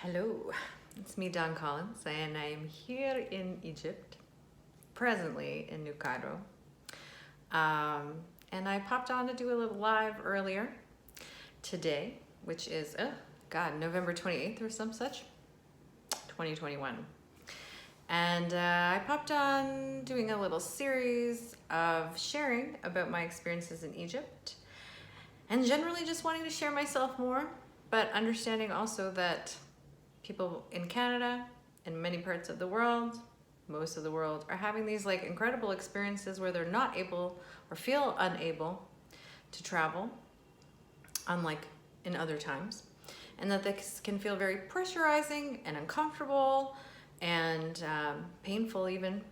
Hello, it's me, Don Collins, and I am here in Egypt, presently in New Cairo. And I popped on to do a little live earlier today, which is, November 28th or some such, 2021. And I popped on doing a little series of sharing about my experiences in Egypt and generally just wanting to share myself more, but understanding also that people in Canada and many parts of the world, most of the world, are having these like incredible experiences where they're not able or feel unable to travel, unlike in other times, and that this can feel very pressurizing and uncomfortable and painful even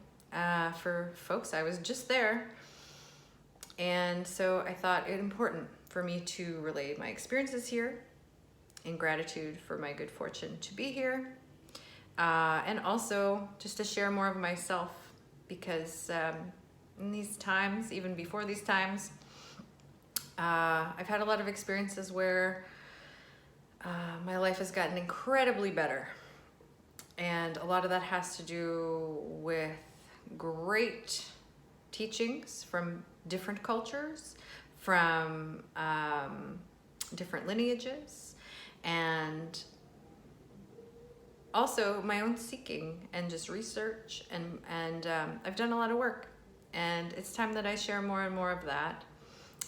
for folks. I was just there, and so I thought it important for me to relay my experiences here in gratitude for my good fortune to be here, and also just to share more of myself, because in these times, even before these times, I've had a lot of experiences where my life has gotten incredibly better, and a lot of that has to do with great teachings from different cultures, from different lineages, and also my own seeking and just research, and I've done a lot of work, and it's time that I share more and more of that,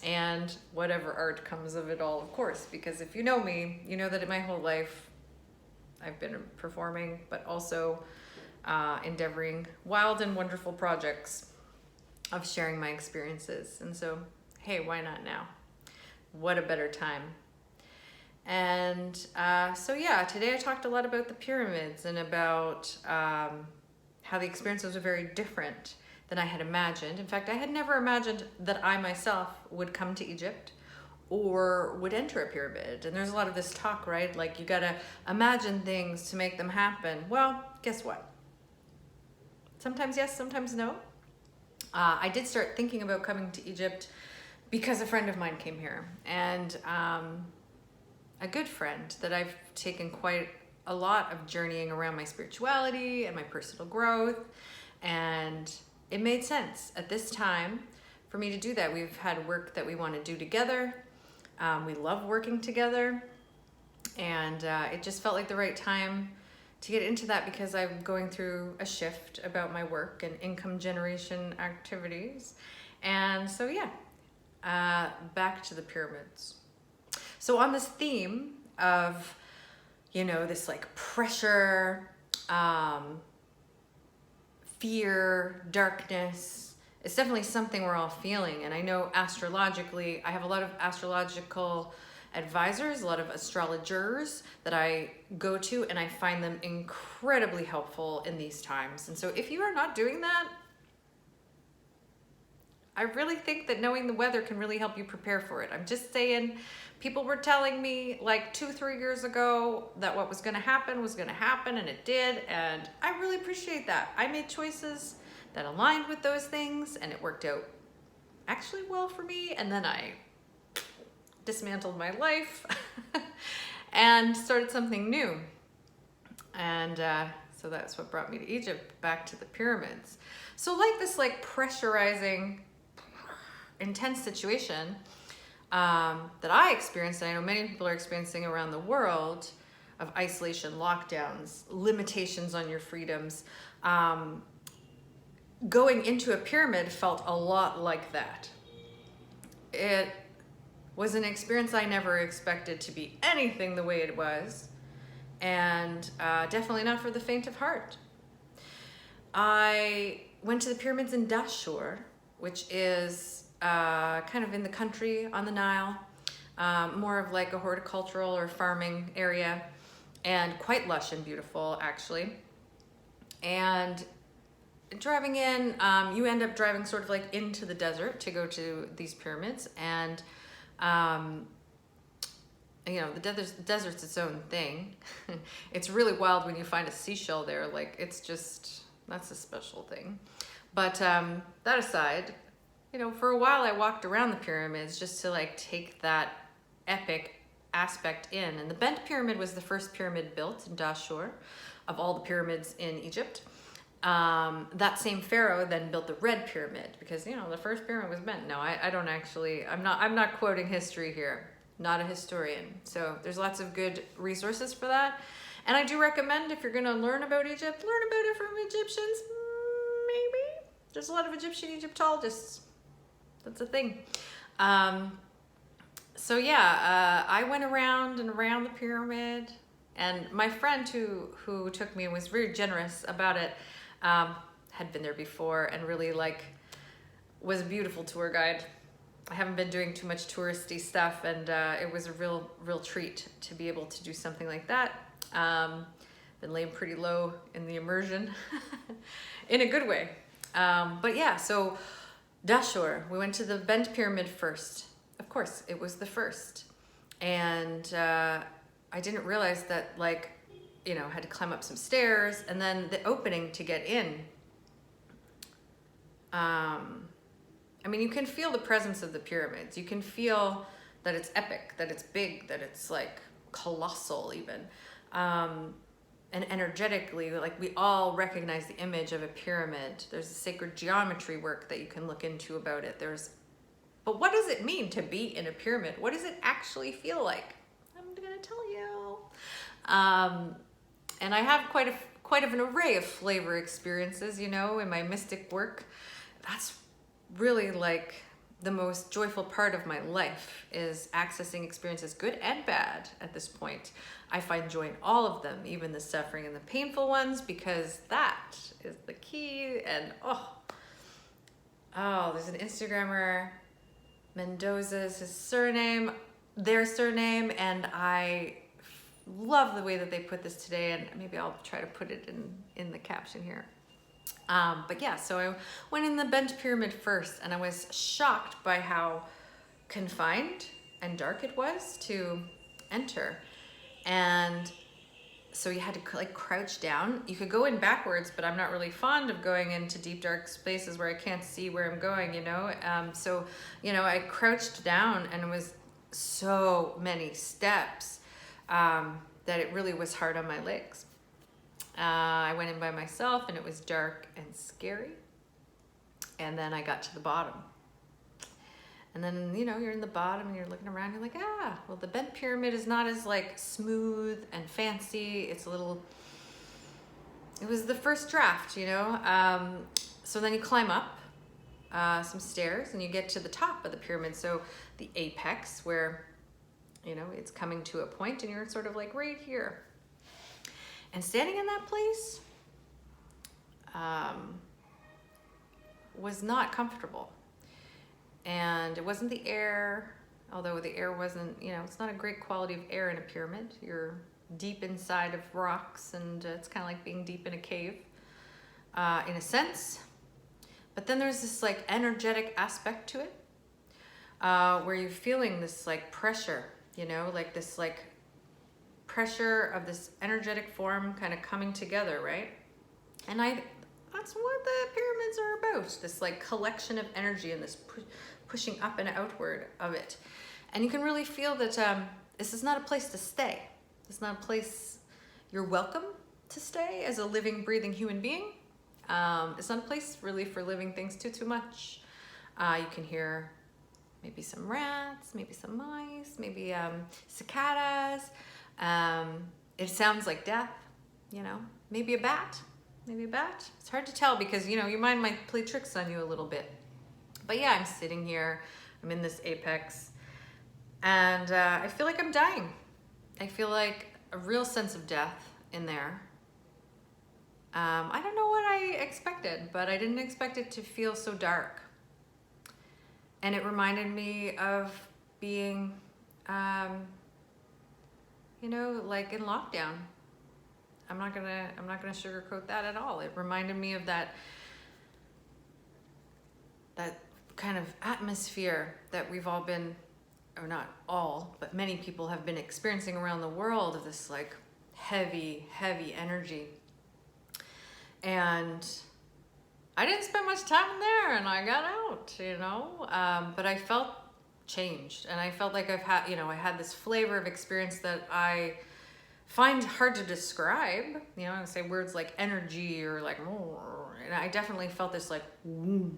and whatever art comes of it all, of course, because if you know me, you know that in my whole life I've been performing, but also endeavoring wild and wonderful projects of sharing my experiences. And so, hey, why not now? What a better time. And so yeah, today I talked a lot about the pyramids and about how the experiences were very different than I had imagined. In fact, I had never imagined that I myself would come to Egypt or would enter a pyramid. And there's a lot of this talk, right? Like, you gotta imagine things to make them happen. Well, guess what? Sometimes yes, sometimes no. I did start thinking about coming to Egypt because a friend of mine came here, and a good friend that I've taken quite a lot of journeying around my spirituality and my personal growth, and it made sense at this time for me to do that. We've had work that we want to do together. We love working together, and it just felt like the right time to get into that, because I'm going through a shift about my work and income generation activities. And so yeah, back to the pyramids. So on this theme of, you know, this like pressure, fear, darkness, it's definitely something we're all feeling. And I know astrologically, I have a lot of astrological advisors, a lot of astrologers that I go to, and I find them incredibly helpful in these times. And so if you are not doing that, I really think that knowing the weather can really help you prepare for it. I'm just saying, people were telling me like 2-3 years ago that what was gonna happen was gonna happen, and it did, and I really appreciate that. I made choices that aligned with those things, and it worked out actually well for me, and then I dismantled my life and started something new. And so that's what brought me to Egypt, back to the pyramids. So like this like pressurizing, intense situation that I experienced, and I know many people are experiencing around the world, of isolation, lockdowns, limitations on your freedoms, going into a pyramid felt a lot like that. It was an experience I never expected to be anything the way it was, and definitely not for the faint of heart. I went to the pyramids in Dashur, which is kind of in the country on the Nile, more of like a horticultural or farming area, and quite lush and beautiful actually. And driving in, you end up driving sort of like into the desert to go to these pyramids, and you know, the desert's its own thing. It's really wild when you find a seashell there. Like, it's just, that's a special thing. But that aside, you know, for a while I walked around the pyramids just to like take that epic aspect in. And the bent pyramid was the first pyramid built in Dashur of all the pyramids in Egypt. That same pharaoh then built the red pyramid because, you know, the first pyramid was bent. No, I don't actually, I'm not quoting history here, not a historian. So there's lots of good resources for that. And I do recommend, if you're going to learn about Egypt, learn about it from Egyptians. Maybe. There's a lot of Egyptian Egyptologists. That's a thing. So yeah, I went around and around the pyramid, and my friend who took me and was very generous about it, had been there before and really was a beautiful tour guide. I haven't been doing too much touristy stuff, and it was a real treat to be able to do something like that. Been laying pretty low in the immersion in a good way. But yeah, so Dashur, we went to the bent pyramid first. Of course, it was the first. And I didn't realize that, you know, had to climb up some stairs, and then the opening to get in. I mean, you can feel the presence of the pyramids. You can feel that it's epic, that it's big, that it's colossal even. And energetically, we all recognize the image of a pyramid. There's a sacred geometry work that you can look into about it. But what does it mean to be in a pyramid? What does it actually feel like? I'm gonna tell you. And I have quite of an array of flavor experiences, you know, in my mystic work. That's really the most joyful part of my life, is accessing experiences, good and bad at this point. I find joy in all of them, even the suffering and the painful ones, because that is the key. And there's an Instagrammer, Mendoza's his surname, their surname, and I love the way that they put this today, and maybe I'll try to put it in the caption here. But yeah, so I went in the bent pyramid first, and I was shocked by how confined and dark it was to enter. And so you had to crouch down. You could go in backwards, but I'm not really fond of going into deep dark spaces where I can't see where I'm going, you know. So, you know, I crouched down, and it was so many steps that it really was hard on my legs. I went in by myself, and it was dark and scary. And then I got to the bottom. And then, you know, you're in the bottom and you're looking around, you're like, well, the bent pyramid is not as smooth and fancy. It was the first draft, you know. So then you climb up some stairs, and you get to the top of the pyramid. So the apex, where, you know, it's coming to a point, and you're sort of right here. And standing in that place was not comfortable. And it wasn't the air, although the air wasn't, you know, it's not a great quality of air in a pyramid. You're deep inside of rocks, and it's kind of like being deep in a cave, in a sense. But then there's this energetic aspect to it, where you're feeling this pressure, you know, this pressure of this energetic form kind of coming together, right? And that's what the pyramids are about, this collection of energy and this pushing up and outward of it. And you can really feel that this is not a place to stay. It's not a place you're welcome to stay as a living, breathing human being. It's not a place really for living things too much. You can hear maybe some rats, maybe some mice, maybe cicadas. It sounds like death, you know, maybe a bat. It's hard to tell because, you know, your mind might play tricks on you a little bit. But yeah, I'm sitting here, I'm in this apex, and I feel like I'm dying. I feel like a real sense of death in there. I don't know what I expected, but I didn't expect it to feel so dark. And it reminded me of being, you know, in lockdown. I'm not gonna sugarcoat that at all. It reminded me of that kind of atmosphere that we've all been, or not all, but many people have been experiencing around the world, of this heavy energy. And I didn't spend much time in there, and I got out, you know, but I felt changed. And I felt like I had this flavor of experience that I find hard to describe. I say words like energy or like, and I definitely felt this like, and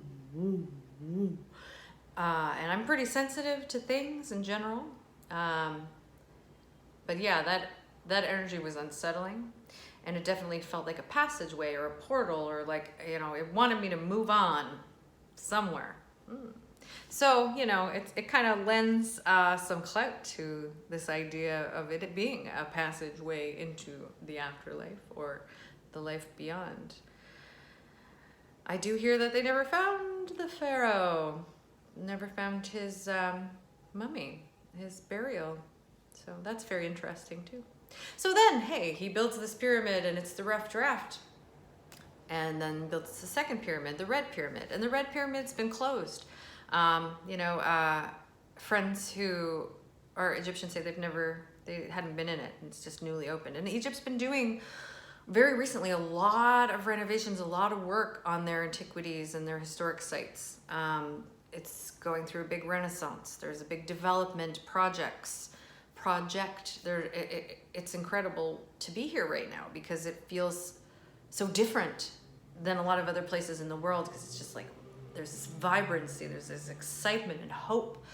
I'm pretty sensitive to things in general. But yeah, that energy was unsettling, and it definitely felt like a passageway or a portal, or like, it wanted me to move on somewhere. So, it kind of lends some clout to this idea of it being a passageway into the afterlife or the life beyond. I do hear that they never found the pharaoh, never found his mummy, his burial. So that's very interesting too. So then, hey, he builds this pyramid, and it's the rough draft. And then builds the second pyramid, the red pyramid. And the red pyramid's been closed. Friends who are Egyptian say they hadn't been in it. It's just newly opened. And Egypt's been doing very recently a lot of renovations, a lot of work on their antiquities and their historic sites. It's going through a big renaissance. There's a big development project. It's incredible to be here right now because it feels so different than a lot of other places in the world, because it's just like there's this vibrancy, there's this excitement and hope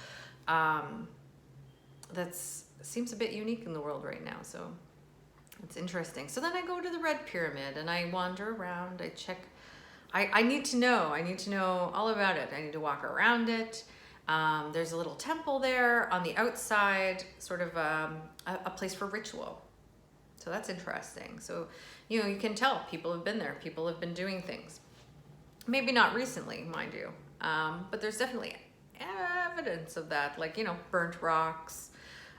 that seems a bit unique in the world right now. So it's interesting. So then I go to the red pyramid and I wander around. I check. I need to know all about it. I need to walk around it. There's a little temple there on the outside, sort of a place for ritual. So that's interesting. So, you can tell people have been there. People have been doing things. Maybe not recently, mind you. But there's definitely evidence of that, like, burnt rocks,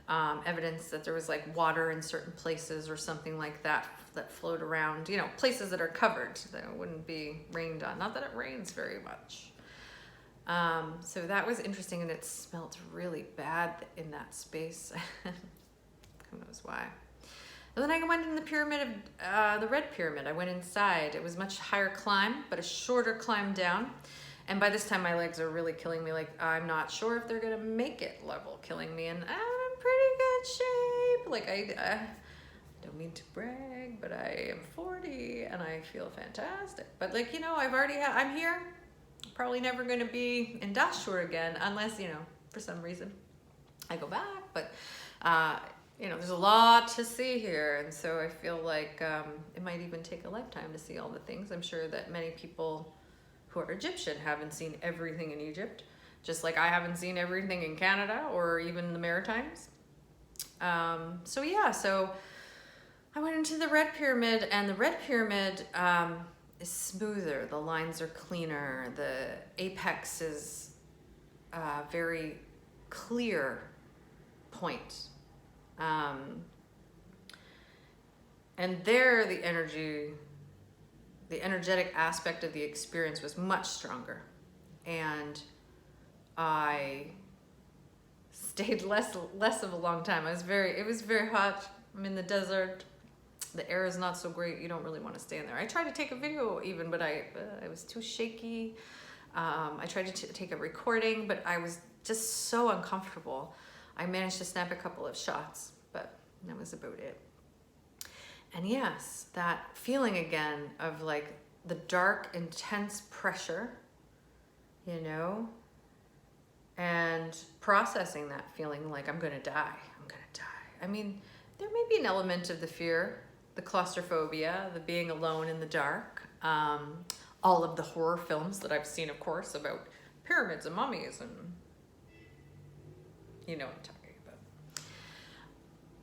evidence that there was like water in certain places or something like that flowed around, places that are covered that wouldn't be rained on. Not that it rains very much. So that was interesting, and it smelled really bad in that space. Who knows why. And then I went in the pyramid of the red pyramid. I went inside. It was much higher climb, but a shorter climb down. And by this time, my legs are really killing me. Like, I'm not sure if they're gonna make it level, killing me. And I'm in pretty good shape. Like, I don't mean to brag, but I am 40 and I feel fantastic. But like, I'm here. Probably never gonna be in Dashur again, unless, for some reason I go back. But there's a lot to see here, and so I feel like it might even take a lifetime to see all the things. I'm sure that many people who are Egyptian haven't seen everything in Egypt, just like I haven't seen everything in Canada or even the Maritimes. So I went into the red pyramid, and the red pyramid is smoother. The lines are cleaner. The apex is very clear point. And there, the energetic aspect of the experience was much stronger. And I stayed less of a long time. It was very hot. I'm in the desert. The air is not so great. You don't really want to stay in there. I tried to take a video even, but I was too shaky. I tried to take a recording, but I was just so uncomfortable. I managed to snap a couple of shots, but that was about it. And yes, that feeling again of like the dark, intense pressure, and processing that feeling like I'm gonna die. I mean, there may be an element of the fear, the claustrophobia, the being alone in the dark, all of the horror films that I've seen, of course, about pyramids and mummies, and what I'm talking about.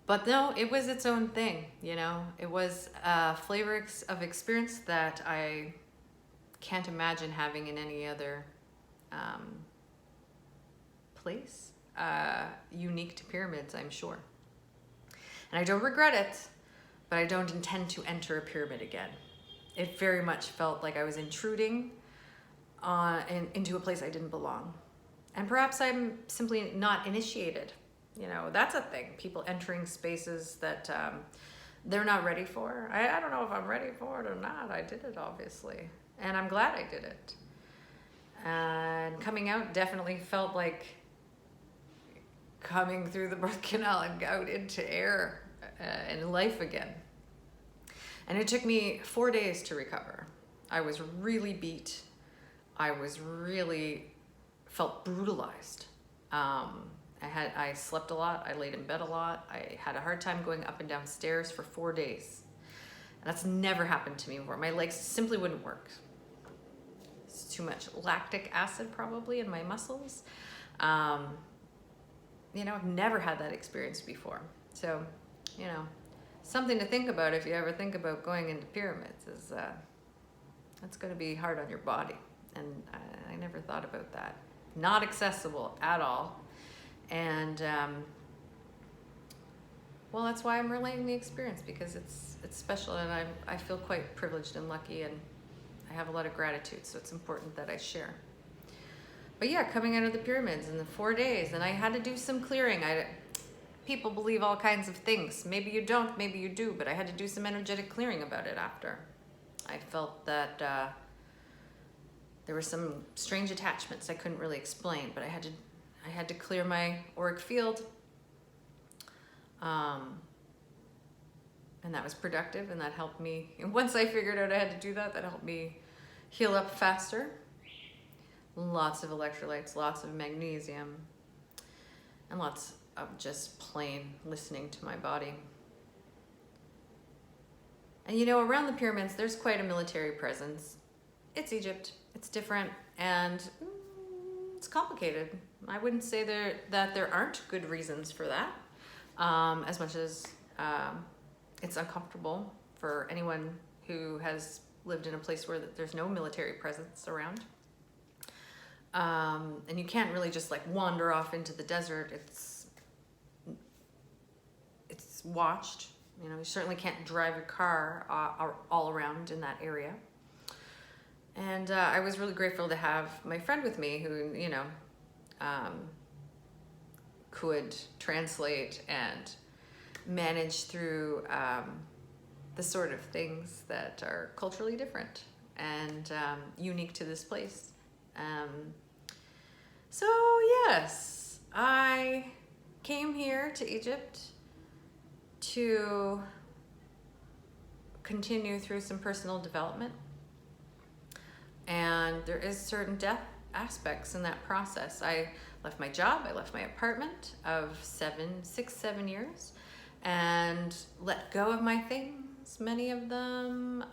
But no, it was its own thing, It was a flavor of experience that I can't imagine having in any other place, unique to pyramids, I'm sure. And I don't regret it, but I don't intend to enter a pyramid again. It very much felt like I was intruding into a place I didn't belong. And perhaps I'm simply not initiated. That's a thing. People entering spaces that they're not ready for. I don't know if I'm ready for it or not. I did it, obviously. And I'm glad I did it. And coming out definitely felt like coming through the birth canal and out into air and life again. And it took me 4 days to recover. I was really beat. I was really felt brutalized. I slept a lot. I laid in bed a lot. I had a hard time going up and down stairs for 4 days. And that's never happened to me before. My legs simply wouldn't work. It's too much lactic acid probably in my muscles. I've never had that experience before. So, something to think about if you ever think about going into pyramids is that's going to be hard on your body. And I never thought about that. Not accessible at all. And that's why I'm relaying the experience, because it's special, and I feel quite privileged and lucky, and I have a lot of gratitude, so it's important that I share. But yeah, coming out of the pyramids in the 4 days, and I had to do some clearing. People believe all kinds of things. Maybe you don't, maybe you do, but I had to do some energetic clearing about it after. I felt that there were some strange attachments I couldn't really explain, but I had to clear my auric field. And that was productive, and that helped me. And once I figured out I had to do that, that helped me heal up faster. Lots of electrolytes, lots of magnesium, and lots of just plain listening to my body. And around the pyramids, there's quite a military presence. It's Egypt, it's different, and it's complicated. I wouldn't say that there aren't good reasons for that, as much as it's uncomfortable for anyone who has lived in a place where there's no military presence around. And you can't really just wander off into the desert. It's watched. You certainly can't drive a car all around in that area. And I was really grateful to have my friend with me who, could translate and manage through the sort of things that are culturally different and unique to this place. So yes, I came here to Egypt to continue through some personal development. And there is certain death aspects in that process. I left my job, I left my apartment of 7 years, and let go of my things, many of them,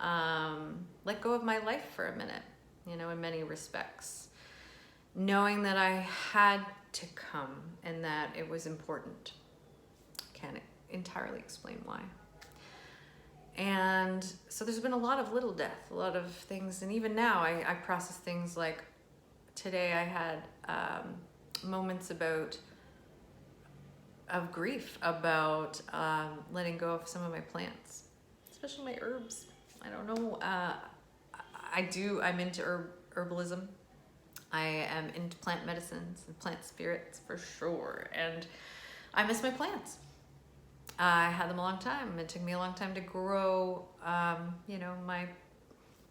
let go of my life for a minute, in many respects, knowing that I had to come and that it was important. Can't entirely explain why. And so there's been a lot of little death, a lot of things, and even now I process things like today I had moments of grief about letting go of some of my plants, especially my herbs. I don't know. I'm into herbalism. I am into plant medicines and plant spirits for sure. And I miss my plants. I had them a long time. It took me a long time to grow, my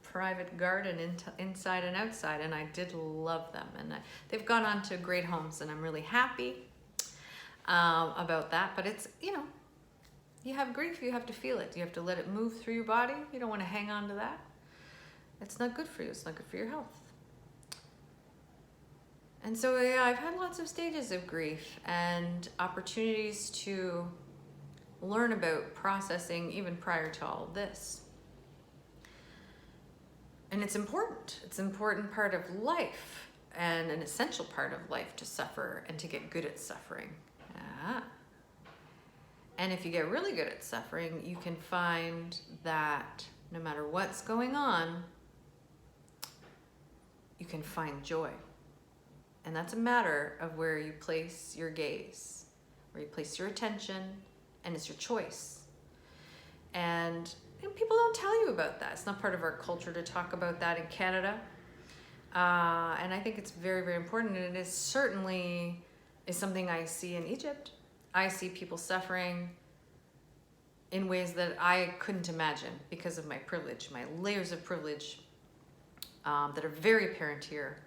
private garden inside and outside, and I did love them. And they've gone on to great homes, and I'm really happy about that. But it's, you have grief, you have to feel it. You have to let it move through your body. You don't want to hang on to that. It's not good for you. It's not good for your health. And so, yeah, I've had lots of stages of grief and opportunities to learn about processing even prior to all of this. And it's important. It's an important part of life and an essential part of life to suffer and to get good at suffering. And if you get really good at suffering, you can find that no matter what's going on, you can find joy. And that's a matter of where you place your gaze, where you place your attention, and it's your choice. And people don't tell you about that. It's not part of our culture to talk about that in Canada. And I think it's very, very important. And it is certainly is something I see in Egypt. I see people suffering in ways that I couldn't imagine because of my privilege, my layers of privilege that are very apparent here.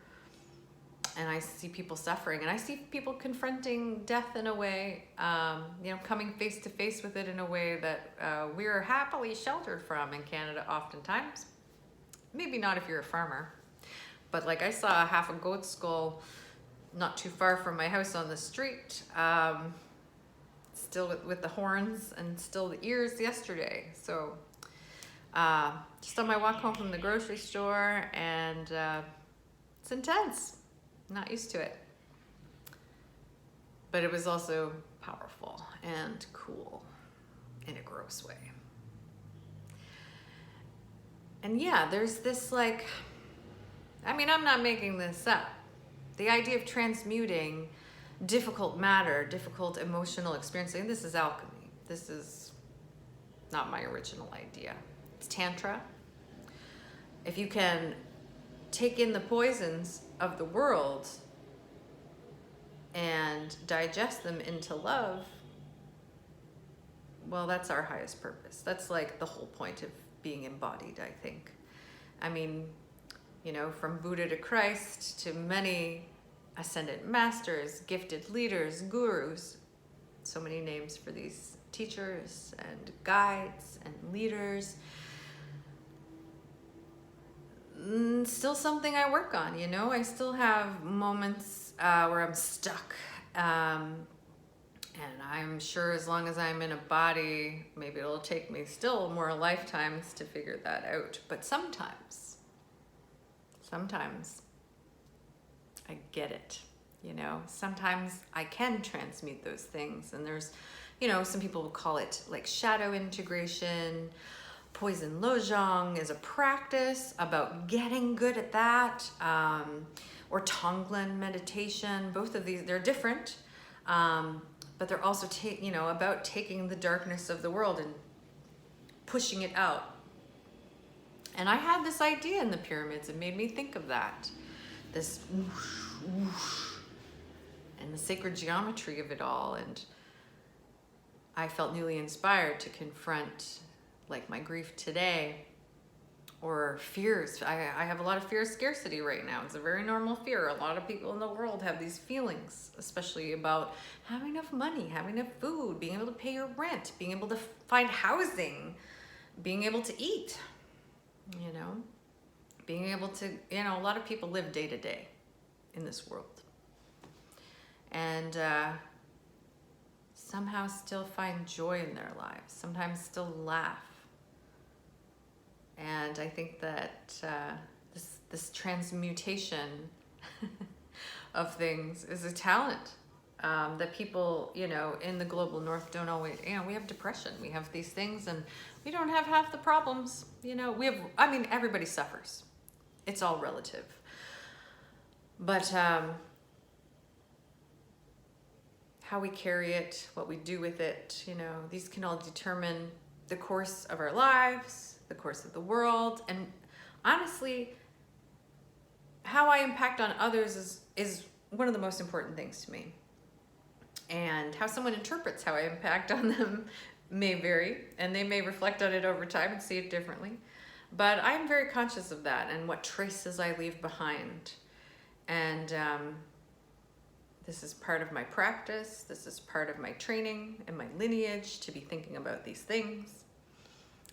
and I see people suffering, and I see people confronting death in a way, coming face to face with it in a way that we're happily sheltered from in Canada oftentimes. Maybe not if you're a farmer, but like I saw half a goat skull not too far from my house on the street, still with the horns and still the ears yesterday. So just on my walk home from the grocery store, and it's intense. I'm not used to it. But it was also powerful and cool in a gross way. And yeah, there's this I'm not making this up. The idea of transmuting difficult matter, difficult emotional experiences, this is alchemy. This is not my original idea. It's Tantra. If you can take in the poisons of the world and digest them into love, well, that's our highest purpose. That's like the whole point of being embodied, I think. I mean, from Buddha to Christ to many ascended masters, gifted leaders, gurus, so many names for these teachers and guides and leaders. Still something I work on, I still have moments where I'm stuck. And I'm sure as long as I'm in a body, maybe it'll take me still more lifetimes to figure that out. But sometimes I get it, Sometimes I can transmute those things. And there's, some people will call it like shadow integration. Poison lojong is a practice about getting good at that, or Tonglen meditation. Both of these, they're different, but they're also about taking the darkness of the world and pushing it out. And I had this idea in the pyramids. It made me think of that, this whoosh, whoosh, and the sacred geometry of it all. And I felt newly inspired to confront like my grief today, or fears. I have a lot of fear of scarcity right now. It's a very normal fear. A lot of people in the world have these feelings, especially about having enough money, having enough food, being able to pay your rent, being able to find housing, being able to eat, being able to, a lot of people live day to day in this world. And somehow still find joy in their lives, sometimes still laugh. And I think that this transmutation of things is a talent that people, in the global north don't always, we have depression, we have these things, and we don't have half the problems, everybody suffers. It's all relative. But how we carry it, what we do with it, these can all determine the course of our lives, the course of the world, and honestly, how I impact on others is one of the most important things to me. And how someone interprets how I impact on them may vary, and they may reflect on it over time and see it differently. But I'm very conscious of that and what traces I leave behind. And this is part of my practice. This is part of my training and my lineage to be thinking about these things.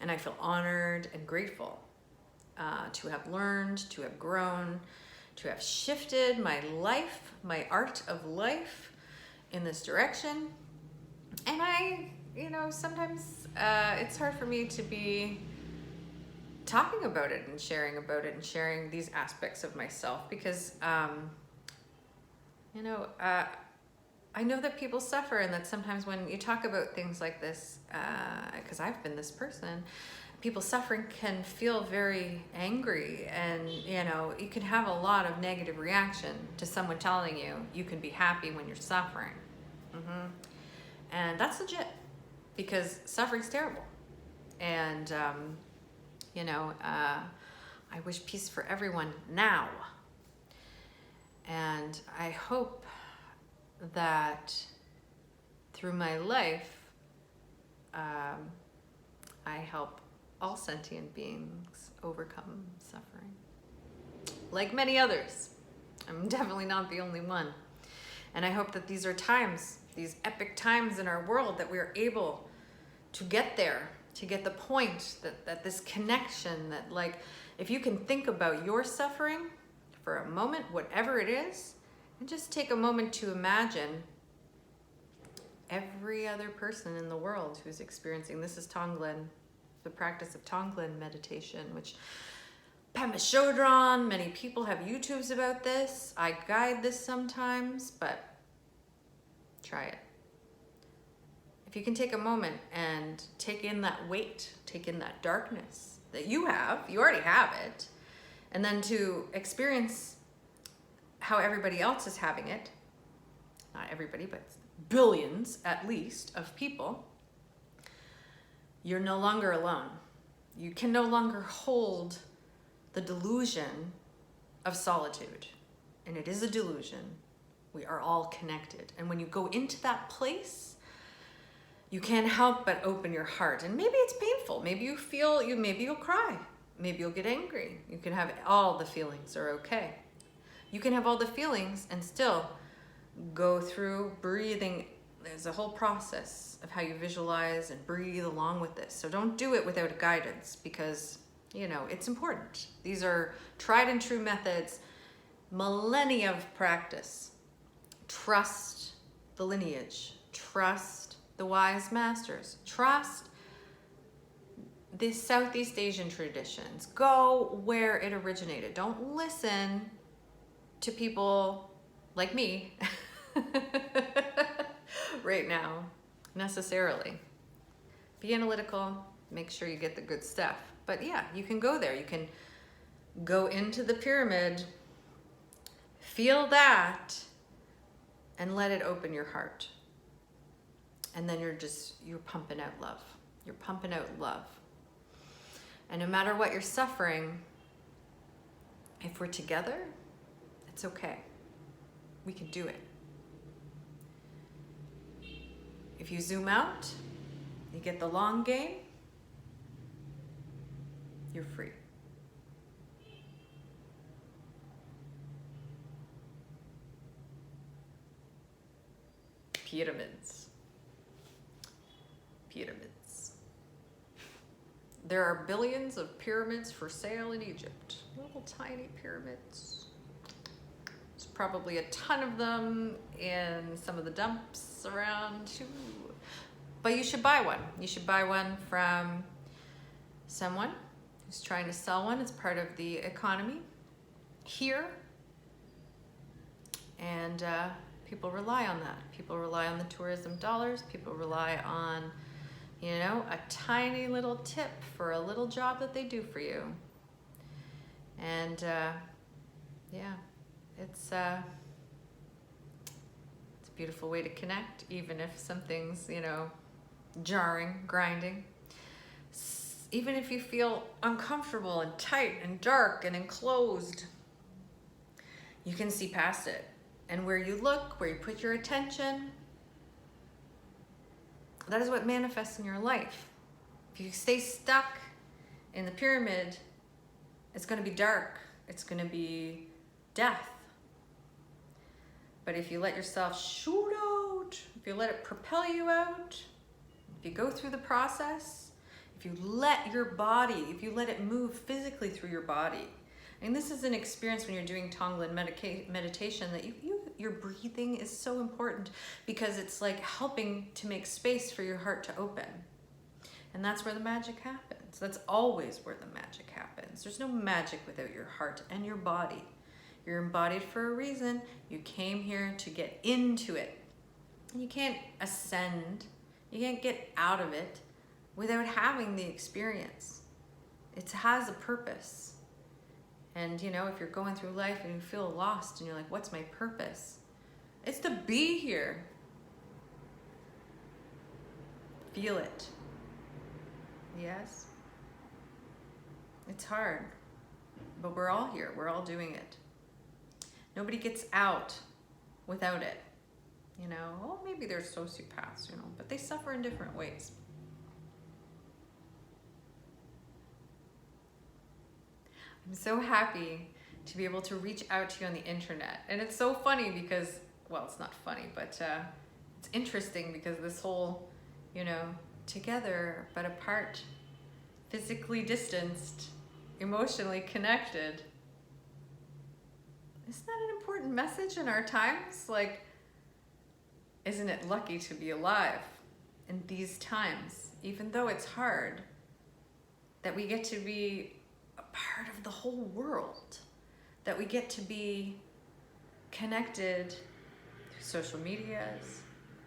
And I feel honored and grateful to have learned, to have grown, to have shifted my life, my art of life in this direction. And sometimes it's hard for me to be talking about it and sharing these aspects of myself because, I know that people suffer, and that sometimes when you talk about things like this, because I've been this person, people suffering can feel very angry, and you can have a lot of negative reaction to someone telling you can be happy when you're suffering. And that's legit, because suffering's terrible. And I wish peace for everyone now. And I hope that through my life, I help all sentient beings overcome suffering, like many others. I'm definitely not the only one. And I hope that these are times, these epic times in our world, that we are able to get there, to get the point that this connection, that like, if you can think about your suffering for a moment, whatever it is, and just take a moment to imagine every other person in the world who's experiencing. This is Tonglen, the practice of Tonglen meditation, which Pema Chodron, many people have YouTubes about this. I guide this sometimes, but try it. If you can take a moment and take in that weight, take in that darkness that you have, you already have it, and then to experience how everybody else is having it, not everybody, but billions at least of people, you're no longer alone. You can no longer hold the delusion of solitude. And it is a delusion. We are all connected. And when you go into that place, you can't help but open your heart. And maybe it's painful. Maybe you feel, maybe you'll cry. Maybe you'll get angry. You can have all the feelings are okay. You can have all the feelings and still go through breathing. There's a whole process of how you visualize and breathe along with this. So don't do it without guidance, because, you know, it's important. These are tried and true methods, millennia of practice. Trust the lineage. Trust the wise masters. Trust the Southeast Asian traditions. Go where it originated. Don't listen to people like me right now, necessarily. Be analytical, make sure you get the good stuff. But yeah, you can go there. You can go into the pyramid, feel that, and let it open your heart. And then you're pumping out love. You're pumping out love. And no matter what you're suffering, if we're together, it's okay. We can do it. If you zoom out, you get the long game, you're free. Pyramids. Pyramids. There are billions of pyramids for sale in Egypt. Little tiny pyramids. There's probably a ton of them in some of the dumps around too. But you should buy one. You should buy one from someone who's trying to sell one. It's part of the economy here. And people rely on that. People rely on the tourism dollars. People rely on, you know, a tiny little tip for a little job that they do for you. And yeah, it's a beautiful way to connect, even if something's, you know, jarring, grinding. Even if you feel uncomfortable and tight and dark and enclosed, you can see past it. And where you look, where you put your attention, that is what manifests in your life. If you stay stuck in the pyramid, it's going to be dark. It's going to be death. But if you let yourself shoot out, if you let it propel you out, if you go through the process, if you let your body, if you let it move physically through your body. And this is an experience when you're doing Tonglen meditation, that your breathing is so important, because it's like helping to make space for your heart to open. And that's where the magic happens. That's always where the magic happens. There's no magic without your heart and your body. You're embodied for a reason. You came here to get into it. You can't ascend. You can't get out of it without having the experience. It has a purpose. And you know, if you're going through life and you feel lost and you're like, what's my purpose? It's to be here. Feel it. Yes? It's hard, but we're all here. We're all doing it. Nobody gets out without it. You know, well, maybe they're sociopaths, you know, but they suffer in different ways. I'm so happy to be able to reach out to you on the internet. And it's so funny because, well, it's not funny, but it's interesting because this whole, you know, together but apart, physically distanced, emotionally connected. Isn't that an important message in our times? Like, isn't it lucky to be alive in these times, even though it's hard, that we get to be a part of the whole world, that we get to be connected through social medias,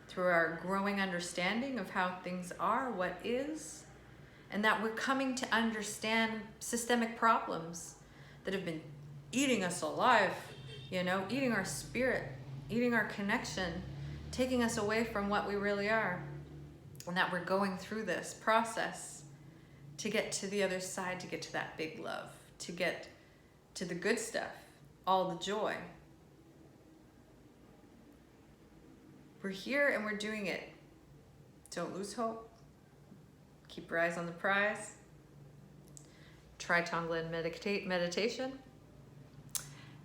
through our growing understanding of how things are, what is, and that we're coming to understand systemic problems that have been eating us alive, you know, eating our spirit, eating our connection, taking us away from what we really are, and that we're going through this process to get to the other side, to get to that big love, to get to the good stuff, all the joy. We're here and we're doing it. Don't lose hope. Keep your eyes on the prize. Try Tonglen meditation.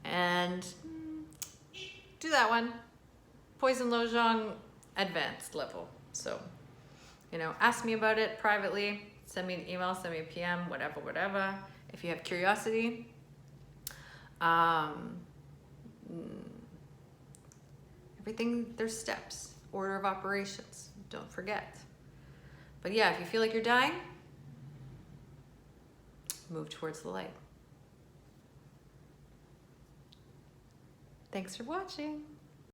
And do that one. Poison Lojong advanced level. So, you know, ask me about it privately. Send me an email, send me a PM, whatever. If you have curiosity. Everything, there's steps, order of operations. Don't forget. But yeah, if you feel like you're dying, move towards the light. Thanks for watching.